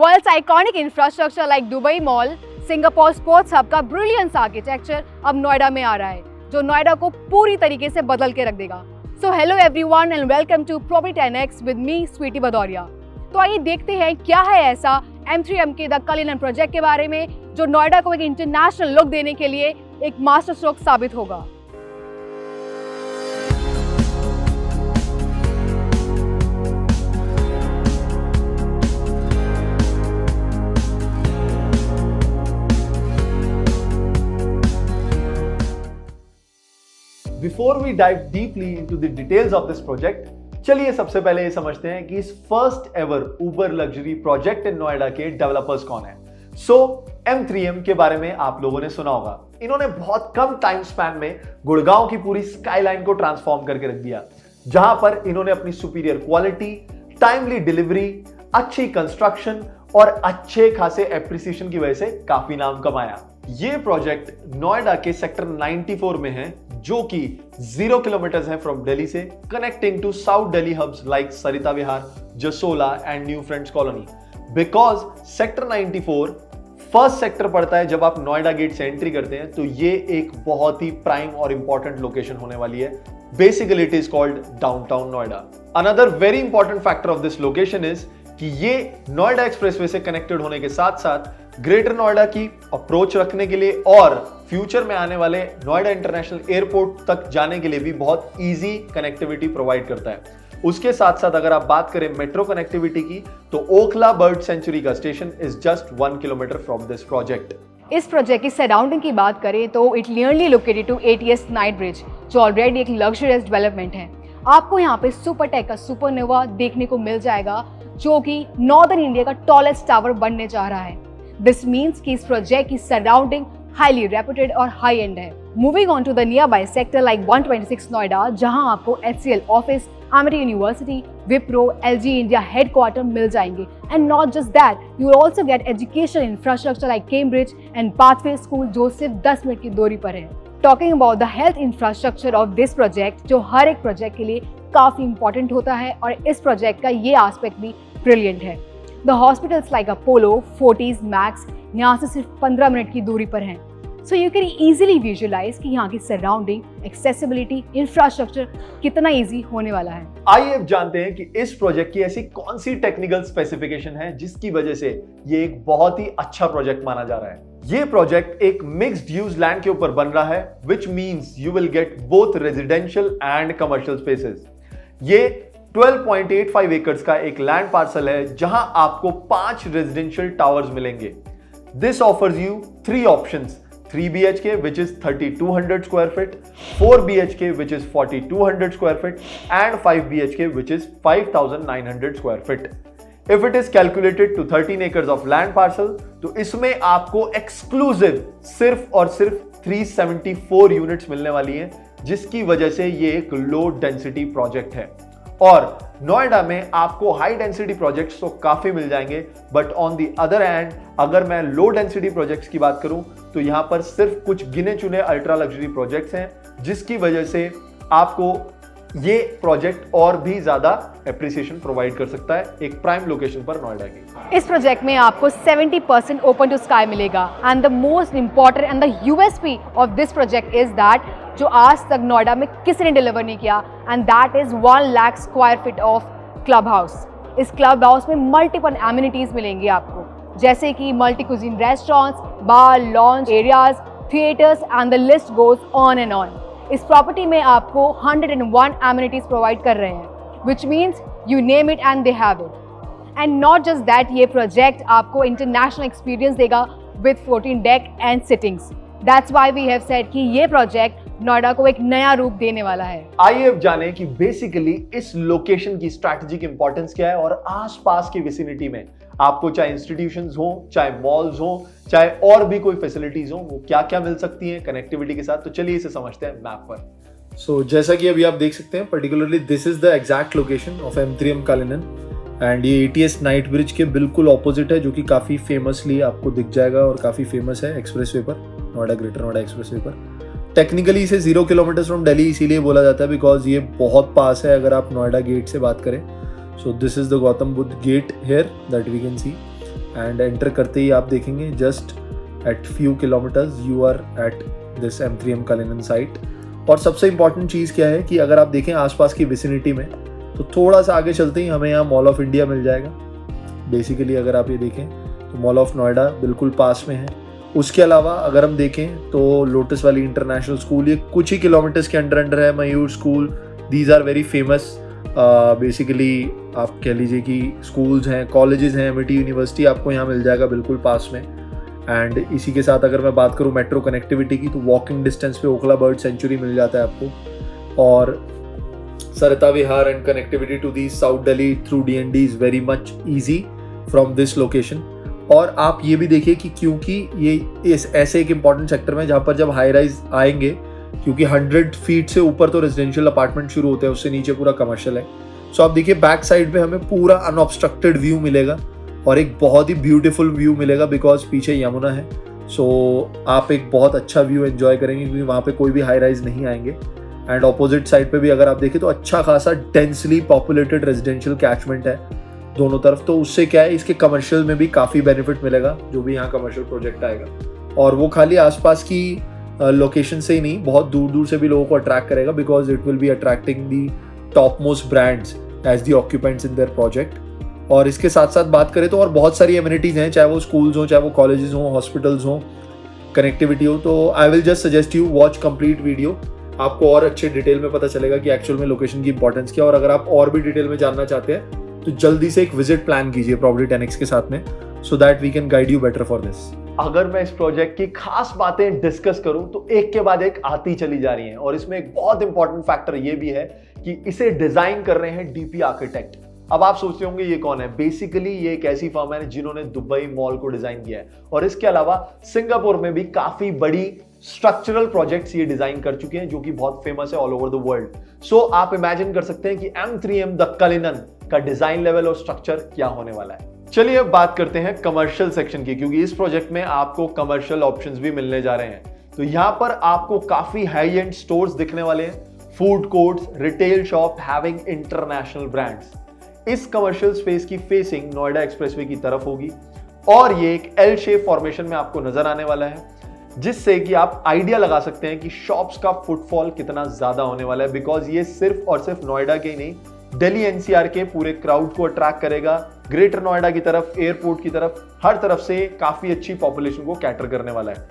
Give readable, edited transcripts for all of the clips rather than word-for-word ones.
World's iconic infrastructure like Dubai Mall, Singapore sports hub का brilliance architecture अब नोएडा में आ रहा है, जो नोएडा को पूरी तरीके से बदल के रख देगा। So hello everyone and welcome to property 10x with me Sweety Bhadauria. तो आइए देखते हैं क्या है ऐसा M3M के द कलिनन प्रोजेक्ट के बारे में जो नोएडा को एक इंटरनेशनल लुक देने के लिए एक मास्टर स्ट्रोक साबित होगा। Before we dive deeply into the details of this project, चलिए सबसे पहले ये समझते हैं कि इस first ever Uber luxury project in Noida के डेवलपर्स कौन है। M3M के बारे में आप लोगों ने सुना होगा। इन्होंने बहुत कम टाइम स्पैन में गुड़गांव की पूरी स्काईलाइन को ट्रांसफॉर्म करके रख दिया, जहां पर इन्होंने अपनी सुपीरियर क्वालिटी, टाइमली डिलीवरी, अच्छी कंस्ट्रक्शन और अच्छे खासे एप्रिसिएशन की वजह से काफी नाम कमाया। ये प्रोजेक्ट नोएडा के सेक्टर 94 में है, जो कि 0 किलोमीटर है फ्रॉम दिल्ली से, connecting to south Delhi hubs like Sarita Vihar, Jasola and New Friends Colony. Because sector 94 first sector पड़ता है जब आप नोएडा गेट से एंट्री करते हैं, तो ये एक बहुत ही प्राइम और इंपॉर्टेंट लोकेशन होने वाली है। Basically it is called downtown Noida. Another very important factor of this location is कि ये नोएडा एक्सप्रेसवे से कनेक्टेड होने के साथ साथ ग्रेटर नोएडा की अप्रोच रखने के लिए और फ्यूचर में आने वाले नोएडा इंटरनेशनल एयरपोर्ट तक जाने के लिए भी बहुत इजी कनेक्टिविटी प्रोवाइड करता है। उसके साथ साथ अगर आप बात करें मेट्रो कनेक्टिविटी की, तो ओखला बर्ड सेंचुरी का station is just 1 kilometer from this project. इस प्रोजेक्ट की सराउंडिंग की बात करें तो it nearly located to ATS Knight Bridge, जो ऑलरेडी एक लग्जरियस डेवलपमेंट है। आपको यहाँ पे सुपरटेक का सुपरनोवा देखने को मिल जाएगा, जो कि नॉर्दर्न इंडिया का टॉलेस्ट टावर बनने जा रहा है। दिस मीन्स कि इस प्रोजेक्ट की सराउंडिंग हाईली रेप्यूटेड और हाई एंड है। Moving on to the nearby sector like 126 Noida, जहां आपको HCL office, Amity university, Wipro, LG India headquarter मिल जाएंगे। And not just that, you will also get education infrastructure like Cambridge and Pathway school, जो सिर्फ 10 minute की दूरी पर है। Talking about the health infrastructure of this project, जो हर एक प्रोजेक्ट के लिए काफी इंपॉर्टेंट होता है, और इस प्रोजेक्ट का ये एस्पेक्ट भी ब्रिलियंट है। The hospitals like Apollo, Fortis, Max यहाँ से सिर्फ 15 मिनट की दूरी पर हैं। So you can easily visualise कि यहाँ की सराउंडिंग, एक्सेसिबिलिटी, इंफ्रास्ट्रक्चर कितना इजी होने वाला है। आइए अब जानते हैं कि इस प्रोजेक्ट की ऐसी कौन सी टेक्निकल स्पेसिफिकेशन है जिसकी वजह से ये एक बहुत ही अच्छा प्रोजेक्ट माना जा रहा है। ये प्रोजेक्ट एक मिक्स्ड यूज लैंड के ऊपर बन रहा है, which means you will get both residential and commercial spaces. ये 12.85 एकर्स का एक लैंड पार्सल है, जहां आपको 5 रेजिडेंशियल टावर्स मिलेंगे। This offers you 3 options: 3 BHK which is 3200 square feet, 4 BHK which is 4200 square feet and 5 BHK which is 5900 square feet. If it is calculated to 13 acres of land parcel, तो इसमें आपको exclusive सिर्फ और सिर्फ 374 units मिलने वाली हैं, जिसकी वजह से ये एक लो डेंसिटी प्रोजेक्ट है। और नोएडा में आपको हाई डेंसिटी प्रोजेक्ट्स तो काफी मिल जाएंगे, but on the other hand अगर मैं लो डेंसिटी प्रोजेक्ट्स की बात करूं, तो यहां पर सिर्फ कुछ गिने चुने अल्ट्रा लग्जरी प्रोजेक्ट्स हैं, जिसकी वजह से आपको ये प्रोजेक्ट और भी ज्यादा एप्रिसिएशन प्रोवाइड कर सकता है एक प्राइम लोकेशन पर नोएडा की। इस प्रोजेक्ट में आपको 70% ओपन टू स्काई मिलेगा, and the most important and the USP of this project is that, जो आज तक नोएडा में किसी ने डिलीवर नहीं किया, and that is 1 lakh square feet of club house. इस क्लब हाउस में मल्टीपल एमिनिटीज मिलेंगी आपको, जैसे कि multi cuisine restaurants, bar, launch areas, theatres and the list goes on and on. इस प्रॉपर्टी में आपको 101 एमिनिटीज प्रोवाइड कर रहे हैं, which means you name it and they have it. And not just that, ये प्रोजेक्ट आपको international experience देगा with 14 deck and sittings. That's why we have said कि ये प्रोजेक्ट नोएडा को एक नया रूप देने वाला है। आइए अब जाने कि बेसिकली इस लोकेशन की स्ट्रैटेजिक इंपॉर्टेंस क्या है, और आसपास की विसिनिटी में आपको चाहे इंस्टीट्यूशंस हो, चाहे मॉल्स हो, चाहे और भी कोई फैसिलिटीज हो, वो क्या क्या मिल सकती हैं कनेक्टिविटी के साथ। तो चलिए इसे समझते हैं मैप पर। सो जैसा कि अभी आप देख सकते हैं, particularly this is the exact location of M3M Cullinan, and ये ATS नाइट ब्रिज के बिल्कुल ऑपोजिट है, जो कि काफ़ी फेमसली आपको दिख जाएगा और काफ़ी फेमस है एक्सप्रेसवे पर, नोएडा ग्रेटर नोएडा एक्सप्रेसवे पर। टेक्निकली इसे 0 किलोमीटर फ्रॉम दिल्ली इसीलिए बोला जाता है बिकॉज ये बहुत पास है अगर आप नोएडा गेट से बात करें। So this is the Gautam Buddh gate here that we can see, and enter करते ही आप देखेंगे just at few kilometers you are at this M3M Cullinan site. और सबसे इम्पॉर्टेंट चीज़ क्या है कि अगर आप देखें आसपास की विसिनिटी में, तो थोड़ा सा आगे चलते ही हमें यहाँ मॉल ऑफ इंडिया मिल जाएगा। बेसिकली अगर आप ये देखें तो मॉल ऑफ नोएडा बिल्कुल पास में है। उसके अलावा अगर हम देखें तो लोटस वैली इंटरनेशनल स्कूल ये कुछ ही किलोमीटर्स के अंडर है। Mayur school, these are very famous. Basically आप कह लीजिए कि स्कूल्स हैं, कॉलेजेस हैं, MIT यूनिवर्सिटी आपको यहाँ मिल जाएगा बिल्कुल पास में। एंड इसी के साथ अगर मैं बात करूँ मेट्रो कनेक्टिविटी की, तो वॉकिंग डिस्टेंस पे ओखला बर्ड सेंचुरी मिल जाता है आपको। और Sarita Vihar and connectivity to the South Delhi through DND is very much easy from this location. और आप ये भी देखिए कि क्योंकि ये इस ऐसे एक इम्पॉर्टेंट सेक्टर में जहाँ पर जब हाई राइज आएंगे, क्योंकि 100 फीट से ऊपर तो रेजिडेंशियल अपार्टमेंट शुरू होते हैं, उससे नीचे पूरा कमर्शियल है। सो आप देखिए बैक साइड पे हमें पूरा अनऑब्स्ट्रक्टेड व्यू मिलेगा और एक बहुत ही ब्यूटीफुल व्यू मिलेगा बिकॉज पीछे यमुना है। सो आप एक बहुत अच्छा व्यू एंजॉय करेंगे क्योंकि वहाँ पे कोई भी हाई राइज नहीं आएंगे। एंड ऑपोजिट साइड पे भी अगर आप देखें तो अच्छा खासा डेंसली पॉपुलेटेड रेजिडेंशियल कैचमेंट है दोनों तरफ। तो उससे क्या है, इसके कमर्शियल में भी काफ़ी बेनिफिट मिलेगा जो भी यहाँ कमर्शियल प्रोजेक्ट आएगा। और वो खाली आसपास की लोकेशन से ही नहीं, बहुत दूर दूर से भी लोगों को अट्रैक्ट करेगा because it will be attracting the top most brands as the occupants in their project. और इसके साथ साथ बात करें तो और बहुत सारी एमिनिटीज़ हैं, चाहे वो स्कूल्स हों, चाहे वो कॉलेजेस हों, हॉस्पिटल्स हों, कनेक्टिविटी हो। तो I will just suggest you watch complete video, आपको और अच्छे डिटेल में पता चलेगा कि एक्चुअल में लोकेशन की इंपॉर्टेंस क्या है। और अगर आप और भी डिटेल में जानना चाहते हैं तो जल्दी से एक विजिट प्लान कीजिए प्रॉपर्टी 10x के साथ में, so that we can guide you better for this. अगर मैं इस प्रोजेक्ट की खास बातें डिस्कस करूं तो एक के बाद एक आती चली जा रही हैं। और इसमें एक बहुत इंपॉर्टेंट फैक्टर ये भी है कि इसे डिजाइन कर रहे हैं DP आर्किटेक्ट। अब आप सोचते होंगे ये कौन है। बेसिकली ये एक ऐसी फर्म है जिन्होंने दुबई मॉल को डिजाइन किया है और इसके अलावा सिंगापुर में भी काफी बड़ी स्ट्रक्चरल प्रोजेक्ट्स ये डिजाइन कर चुके हैं जो कि बहुत फेमस है ऑल ओवर द वर्ल्ड। सो आप इमेजिन कर सकते हैं कि M3M द कलिनन का डिजाइन लेवल और स्ट्रक्चर क्या होने वाला है। चलिए अब बात करते हैं कमर्शियल सेक्शन की, क्योंकि इस प्रोजेक्ट में आपको कमर्शियल ऑप्शंस भी मिलने जा रहे हैं। तो यहां पर आपको काफी हाई एंड स्टोर्स दिखने वाले हैं, food courts, retail shop having international brands. इस कमर्शियल स्पेस की फेसिंग नोएडा एक्सप्रेसवे की तरफ होगी और ये एक L शेप फॉर्मेशन में आपको नजर आने वाला है, जिससे कि आप आइडिया लगा सकते हैं कि शॉप्स का फुटफॉल कितना ज्यादा होने वाला है। बिकॉज ये सिर्फ और सिर्फ नोएडा के ही नहीं, दिल्ली NCR के पूरे क्राउड को अट्रैक्ट करेगा, ग्रेटर नोएडा की तरफ, एयरपोर्ट की तरफ, हर तरफ से काफी अच्छी पॉपुलेशन को कैटर करने वाला है।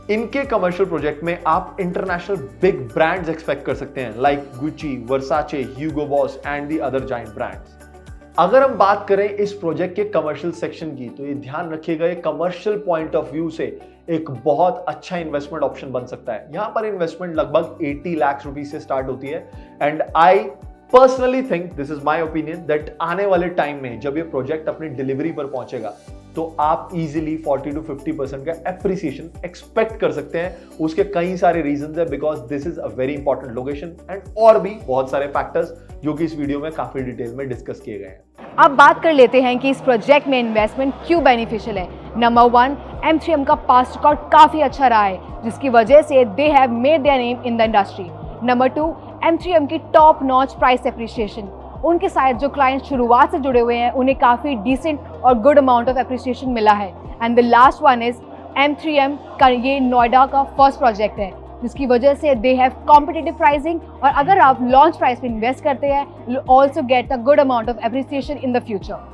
इनके कमर्शियल प्रोजेक्ट में आप इंटरनेशनल बिग ब्रांड्स एक्सपेक्ट कर सकते हैं like Gucci, Versace, Hugo boss and the other giant brands. अगर हम बात करें इस प्रोजेक्ट के कमर्शियल सेक्शन की, तो ये ध्यान रखिएगा, ये कमर्शियल पॉइंट ऑफ व्यू से एक बहुत अच्छा इन्वेस्टमेंट ऑप्शन बन सकता है। यहां पर इन्वेस्टमेंट लगभग 80 लाख रुपीस से स्टार्ट होती है। And I personally think, this is my opinion, that आने वाले टाइम में जब ये प्रोजेक्ट अपनी डिलीवरी पर पहुंचेगा तो आप इजीली 40 to 50% का एप्रिसिएशन एक्सपेक्ट कर सकते हैं। उसके कई सारे रीजंस है, because this is a very important location and और भी बहुत सारे फैक्टर्स जो कि इस वीडियो में काफी डिटेल में डिस्कस किए गए हैं। अब बात कर लेते हैं कि इस प्रोजेक्ट में इन्वेस्टमेंट क्यों बेनिफिशियल है। नंबर 1, M3M का पास्ट रिकॉर्ड काफ़ी अच्छा रहा है, जिसकी वजह से they have made their name in the industry. Number 2, M3M की टॉप नॉच प्राइस एप्रिसिएशन। उनके साथ जो क्लाइंट शुरुआत से जुड़े हुए हैं उन्हें काफ़ी डिसेंट और गुड अमाउंट ऑफ एप्रिसिएशन मिला है। And the last one is M3M का ये नोएडा का फर्स्ट प्रोजेक्ट है, जिसकी वजह से दे हैव कॉम्पिटिटिव प्राइसिंग, और अगर आप लॉन्च प्राइस पे इन्वेस्ट करते हैं you also get a good amount of appreciation in the future.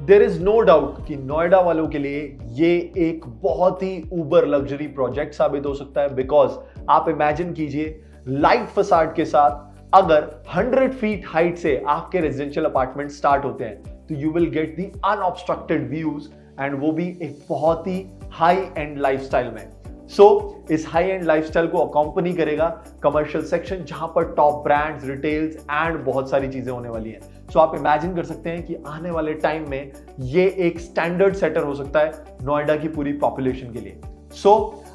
There is no doubt कि नोएडा वालों के लिए ये एक बहुत ही उबर लग्जरी प्रोजेक्ट साबित हो सकता है। बिकॉज आप इमेजिन कीजिए, लाइट फसाड के साथ अगर 100 फीट हाइट से आपके रेजिडेंशियल अपार्टमेंट स्टार्ट होते हैं तो you will get the unobstructed views, and वो भी एक बहुत ही हाई एंड लाइफस्टाइल में। सो इस हाई एंड लाइफस्टाइल को अकॉम्पनी करेगा कमर्शियल सेक्शन, जहां पर टॉप ब्रांड्स, रिटेल्स एंड बहुत सारी चीजें होने वाली हैं। सो आप इमेजिन कर सकते हैं कि आने वाले टाइम में ये एक स्टैंडर्ड सेटर हो सकता है नोएडा की पूरी पॉपुलेशन के लिए। सो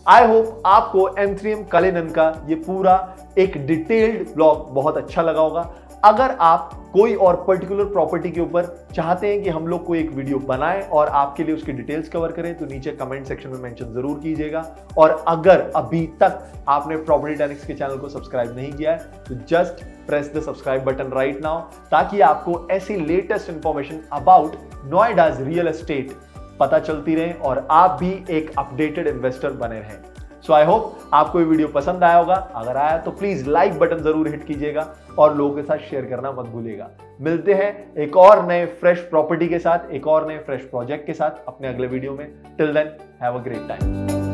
आई होप आपको M3M कलिनन का ये पूरा एक डिटेल्ड ब्लॉग बहुत अच्छा लगा होगा। अगर आप कोई और पर्टिकुलर प्रॉपर्टी के ऊपर चाहते हैं कि हम लोग कोई एक वीडियो बनाएं और आपके लिए उसकी डिटेल्स कवर करें तो नीचे कमेंट सेक्शन में मेंशन जरूर कीजिएगा। और अगर अभी तक आपने प्रॉपर्टी 10x के चैनल को सब्सक्राइब नहीं किया है तो just press the subscribe button right now, ताकि आपको ऐसी latest information about Noida's real estate पता चलती रहे और आप भी एक अपडेटेड इन्वेस्टर बने रहें। सो आई होप आपको ये वीडियो पसंद आया होगा। अगर आया तो प्लीज लाइक बटन जरूर हिट कीजिएगा और लोगों के साथ शेयर करना मत भूलिएगा। मिलते हैं एक और नए फ्रेश प्रॉपर्टी के साथ, एक और नए फ्रेश प्रोजेक्ट के साथ अपने अगले वीडियो में। Till then have a great time.